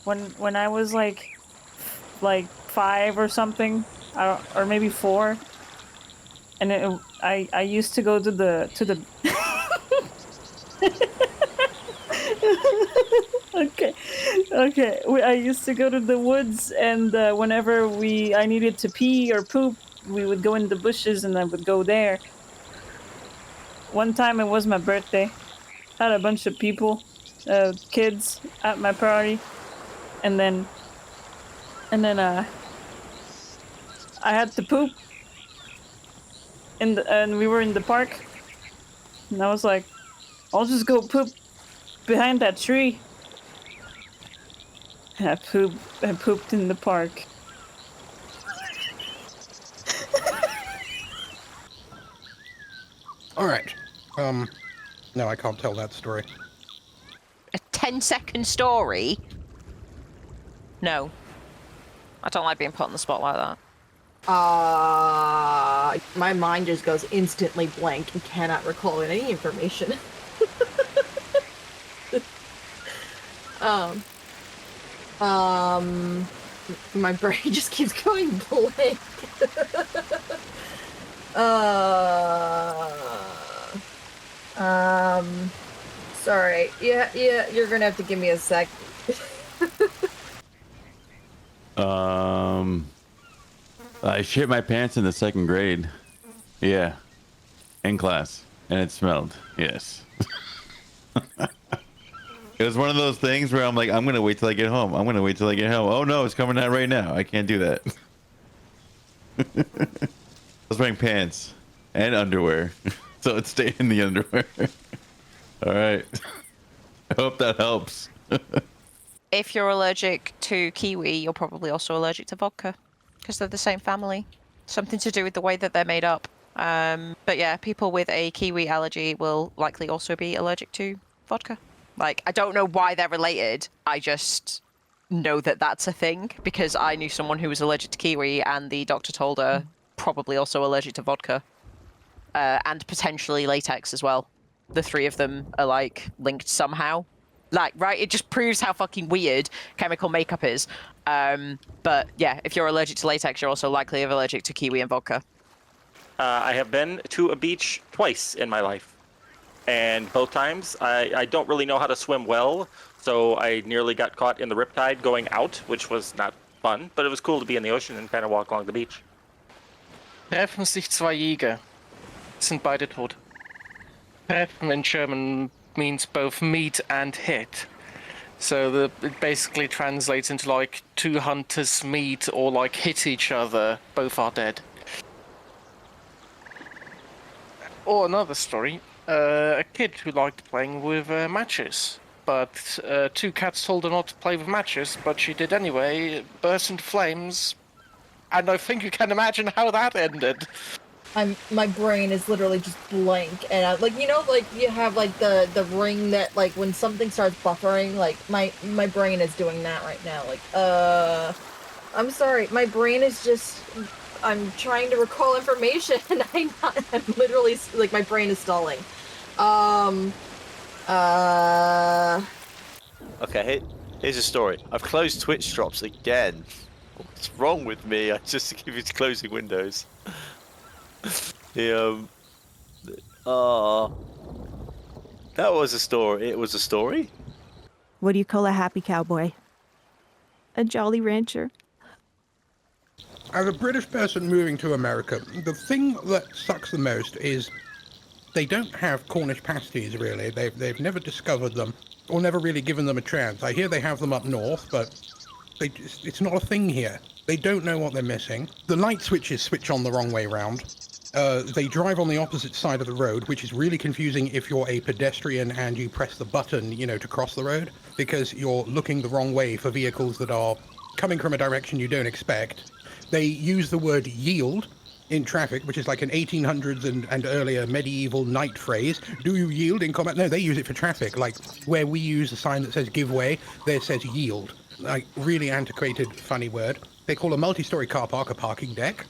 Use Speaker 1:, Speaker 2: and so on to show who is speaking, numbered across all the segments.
Speaker 1: when I was like 5 or something, or maybe 4, and I used to go to the okay, okay. I used to go to the woods, and whenever I needed to pee or poop, we would go in the bushes, and I would go there. One time, it was my birthday. I had a bunch of people, kids, at my party, and then I had to poop, and we were in the park, and I was like, I'll just go poop behind that tree. And I pooped in the park.
Speaker 2: All right. No, I can't tell that story.
Speaker 3: A 10-second story? No. I don't like being put on the spot like that.
Speaker 4: My mind just goes instantly blank and cannot recall any information. My brain just keeps going blank. Sorry. Yeah, you're gonna have to give me a sec.
Speaker 5: I shit my pants in the 2nd grade. Yeah. In class. And it smelled. Yes. It was one of those things where I'm like, I'm going to wait till I get home. I'm going to wait till I get home. Oh no, it's coming out right now. I can't do that. I was wearing pants and underwear. So it stayed in the underwear. All right. I hope that helps.
Speaker 3: If you're allergic to kiwi, you're probably also allergic to vodka because they're the same family. Something to do with the way that they're made up. But yeah, people with a kiwi allergy will likely also be allergic to vodka. Like, I don't know why they're related. I just know that that's a thing because I knew someone who was allergic to kiwi and the doctor told her probably also allergic to vodka. And potentially latex as well. The 3 of them are like linked somehow. Like, right? It just proves how fucking weird chemical makeup is. But yeah, if you're allergic to latex, you're also likely allergic to kiwi and vodka.
Speaker 6: I have been to a beach twice in my life. And both times, I don't really know how to swim well, so I nearly got caught in the riptide going out, which was not fun, but it was cool to be in the ocean and kind of walk along the beach.
Speaker 7: Treffen sich zwei Jäger. Sind beide tot. Treffen in German means both meet and hit. So it basically translates into like 2 hunters meet or like hit each other. Both are dead. Or another story. A kid who liked playing with matches. But 2 cats told her not to play with matches, but she did anyway, burst into flames. And I think you can imagine how that ended.
Speaker 4: My brain is literally just blank, and like, you know, like you have like the ring that, like, when something starts buffering, like my brain is doing that right now. Like, I'm sorry, my brain is just, I'm trying to recall information, and I'm literally, like, my brain is stalling.
Speaker 8: Okay, here's a story. I've closed Twitch drops again. What's wrong with me? I just keep closing windows. That was a story. It was a story?
Speaker 9: What do you call a happy cowboy? A jolly rancher.
Speaker 2: As a British person moving to America, the thing that sucks the most is they don't have Cornish pasties, really. They've never discovered them, or never really given them a chance. I hear they have them up north, but it's not a thing here. They don't know what they're missing. The light switches switch on the wrong way round. They drive on the opposite side of the road, which is really confusing if you're a pedestrian and you press the button, you know, to cross the road, because you're looking the wrong way for vehicles that are coming from a direction you don't expect. They use the word yield in traffic, which is like an 1800s and earlier medieval knight phrase. Do you yield in combat? No, they use it for traffic. Like, where we use a sign that says give way, there says yield. Like, really antiquated, funny word. They call a multi-story car park a parking deck.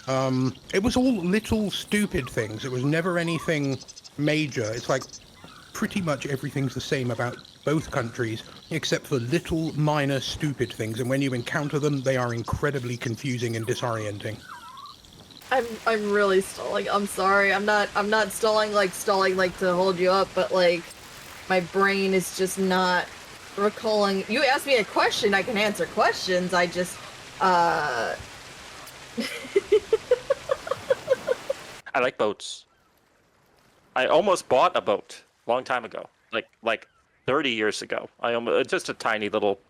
Speaker 2: It was all little stupid things. It was never anything major. It's like pretty much everything's the same about both countries, except for little minor stupid things, and when you encounter them, they are incredibly confusing and disorienting.
Speaker 4: I'm really stalling. I'm sorry. I'm not stalling like to hold you up, but like my brain is just not recalling. You asked me a question, I can answer questions. I just
Speaker 6: I like boats. I almost bought a boat a long time ago, like 30 years ago. Just a tiny little,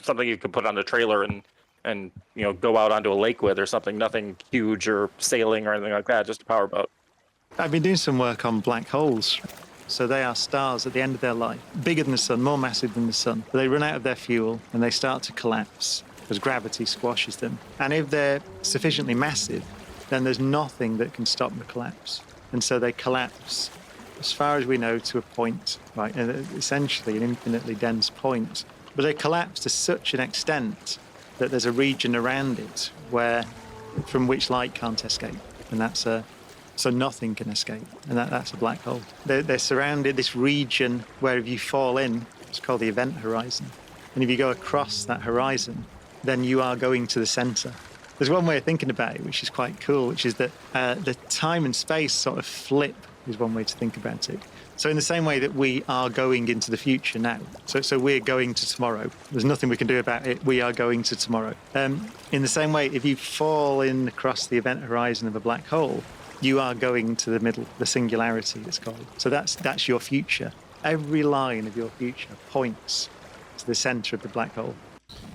Speaker 6: something you could put on a trailer and go out onto a lake with or something. Nothing huge or sailing or anything like that. Just a powerboat.
Speaker 10: I've been doing some work on black holes. So they are stars at the end of their life, bigger than the sun, more massive than the sun. But they run out of their fuel and they start to collapse because gravity squashes them. And if they're sufficiently massive, then there's nothing that can stop the collapse. And so they collapse, as far as we know, to a point, right? Essentially an infinitely dense point. But they collapse to such an extent that there's a region around it from which light can't escape. And so nothing can escape, and that's a black hole. They're surrounded, this region where if you fall in, it's called the event horizon. And if you go across that horizon, then you are going to the center. There's one way of thinking about it, which is quite cool, which is that the time and space sort of flip is one way to think about it. So in the same way that we are going into the future now, so we're going to tomorrow. There's nothing we can do about it. We are going to tomorrow. In the same way, if you fall in across the event horizon of a black hole, you are going to the middle, the singularity it's called. So that's your future. Every line of your future points to the center of the black hole.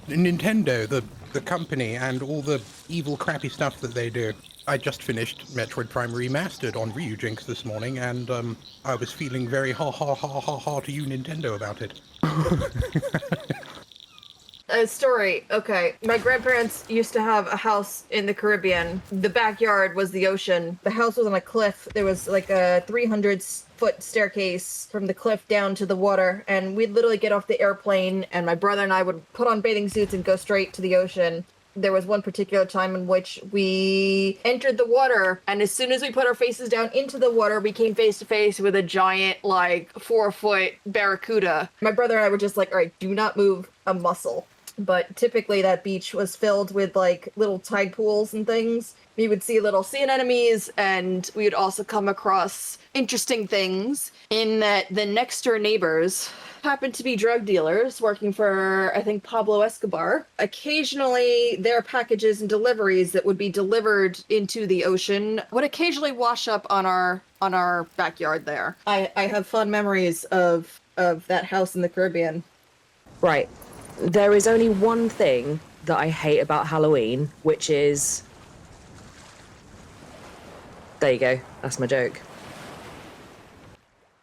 Speaker 2: Nintendo, the company, and all the evil, crappy stuff that they do. I just finished Metroid Prime Remastered on Ryujinx this morning, and I was feeling very ha to you, Nintendo, about it.
Speaker 4: Story. Okay. My grandparents used to have a house in the Caribbean. The backyard was the ocean. The house was on a cliff. There was like a 300-foot staircase from the cliff down to the water. And we'd literally get off the airplane, and my brother and I would put on bathing suits and go straight to the ocean. There was one particular time in which we entered the water, and as soon as we put our faces down into the water, we came face to face with a giant, 4-foot barracuda. My brother and I were just like, all right, do not move a muscle. But typically that beach was filled with little tide pools and things. We would see little sea anemones, and we would also come across interesting things in that the next door neighbors happened to be drug dealers working for, I think, Pablo Escobar. Occasionally, their packages and deliveries that would be delivered into the ocean would occasionally wash up on our backyard there. I have fond memories of that house in the Caribbean.
Speaker 11: Right. There is only one thing that I hate about Halloween, which is... There you go. That's my joke.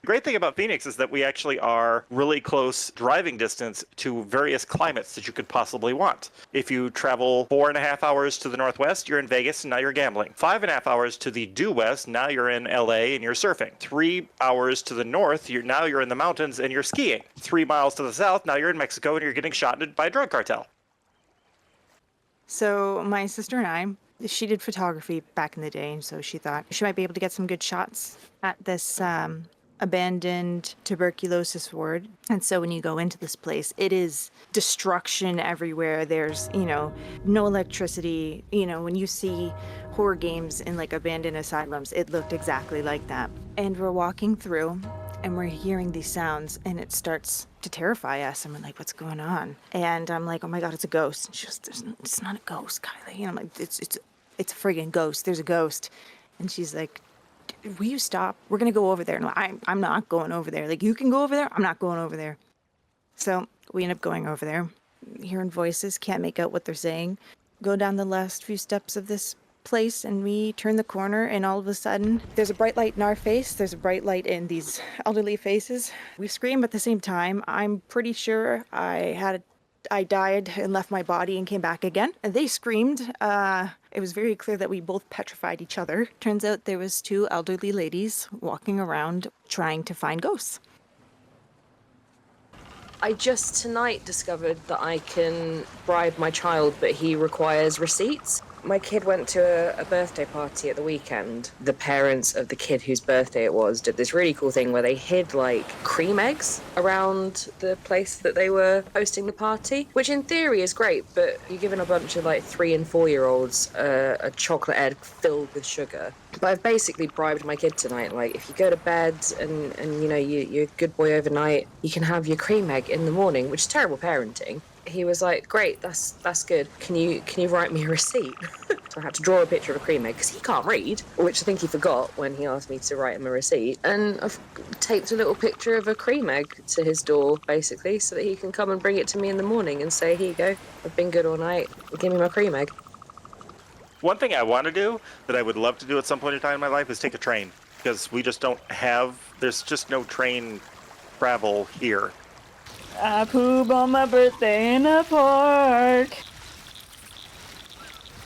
Speaker 6: The great thing about Phoenix is that we actually are really close driving distance to various climates that you could possibly want. If you travel 4.5 hours to the northwest, you're in Vegas and now you're gambling. 5.5 hours to the due west, now you're in LA and you're surfing. 3 hours to the north, now you're in the mountains and you're skiing. 3 miles to the south, now you're in Mexico and you're getting shot by a drug cartel.
Speaker 12: So my sister and I, she did photography back in the day, and so she thought she might be able to get some good shots at this abandoned tuberculosis ward. And so when you go into this place, it is destruction everywhere. There's, no electricity. When you see horror games in abandoned asylums, it looked exactly like that. And we're walking through and we're hearing these sounds, and it starts to terrify us. And we're like, what's going on? And I'm like, oh my God, it's a ghost. And she goes, it's not a ghost, Kylie. And I'm like, it's a friggin' ghost. There's a ghost. And she's like, will you stop? We're going to go over there. And I'm not going over there. You can go over there. I'm not going over there. So we end up going over there, hearing voices, can't make out what they're saying. Go down the last few steps of this place, and we turn the corner, and all of a sudden there's a bright light in our face. There's a bright light in these elderly faces. We scream at the same time. I'm pretty sure I died and left my body and came back again. And they screamed. It was very clear that we both petrified each other. Turns out there was 2 elderly ladies walking around trying to find ghosts.
Speaker 11: I just tonight discovered that I can bribe my child, but he requires receipts. My kid went to a birthday party at the weekend. The parents of the kid whose birthday it was did this really cool thing where they hid like cream eggs around the place that they were hosting the party, which in theory is great, but you're giving a bunch of like 3 and 4 year olds a chocolate egg filled with sugar. But I've basically bribed my kid tonight. Like, if you go to bed and you know you're a good boy overnight, you can have your cream egg in the morning, which is terrible parenting. He was like, "Great, that's good. Can you write me a receipt?" So I had to draw a picture of a cream egg because he can't read, which I think he forgot when he asked me to write him a receipt. And I've taped a little picture of a cream egg to his door, basically, so that he can come and bring it to me in the morning and say, "Here you go. I've been good all night. Give me my cream egg."
Speaker 6: One thing I want to do that I would love to do at some point in time in my life is take a train, because we just don't have, there's just no train travel here.
Speaker 1: I poop on my birthday in a park.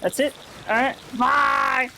Speaker 1: That's it. All right. Bye.